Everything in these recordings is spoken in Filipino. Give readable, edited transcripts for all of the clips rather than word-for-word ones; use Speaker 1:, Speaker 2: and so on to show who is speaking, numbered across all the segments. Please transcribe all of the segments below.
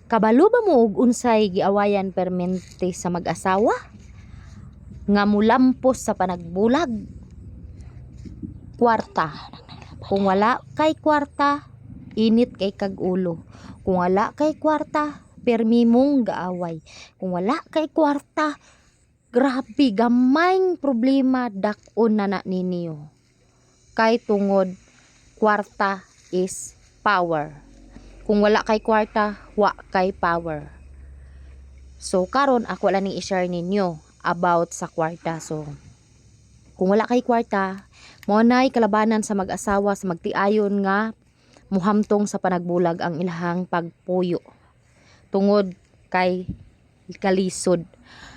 Speaker 1: Kabalo ba mo og unsay giawayan permente sa mag-asawa? Nga mulampos sa panagbulag. Kwarta. Kung wala kay kwarta, init kay kag-ulo. Kung wala kay kwarta, permi mong gaaway. Kung wala kay kwarta, grabe gamayng problema dak-on na ninyo. Kay tungod kwarta is power. Kung wala kay kwarta, wa kay power. So karon ako lang ning i-share ninyo about sa kwarta. So kung wala kay kwarta, mo nay kalabanan sa mag-asawa sa magtiayon nga muhamtong sa panagbulag ang ilahang pagpuyo tungod kay kalisod.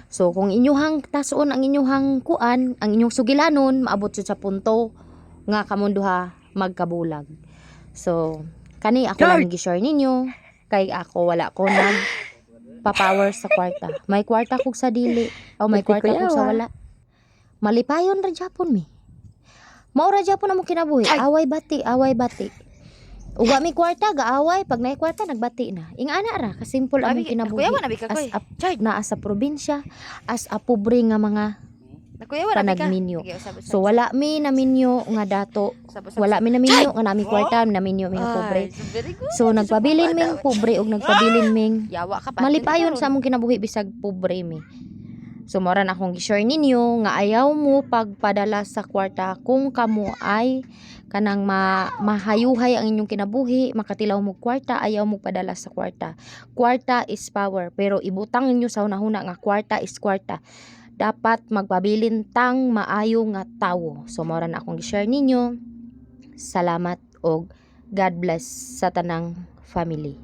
Speaker 1: So kung inyuhang tason ang inyuhang kuan, ang inyong sugilanon, maabot jud sa punto nga kamunduha magkabulag. So kani ako lang gi-share ninyo kay ako wala ko nag pa-power sa kwarta. May kwarta kog sa dili o may kwarta kog sa wala. Malipayon ra gyapon mi. Mao ra gyapon amo kinabuhi. Away bati. Uga mi kwarta gaaway, pag nay kwarta nagbati na. Ingana ra ka simple among kinabuhi. Naa sa probinsya as a pobre nga mga panagminyo. So wala mi na minyo nga dato. Wala mi na minyo nga nami kwarta, na minyo mi nga pobre. So nagpabilin ming pobre ug nagpabilin ming malipayon sa among kinabuhi bisag pobre mi. So mora na akong gi-share ninyo nga ayaw mo pagpadala sa kwarta kung kamo ay kanang mahayuhay ang inyong kinabuhi, makatilaw mo kwarta, ayaw mo padala sa kwarta. Kwarta is power, pero ibutang ninyo sa hunahuna nga kwarta is kwarta. Dapat magpabilintang maayo nga tawo. So mora na akong gi-share ninyo. Salamat og God bless sa tanang family.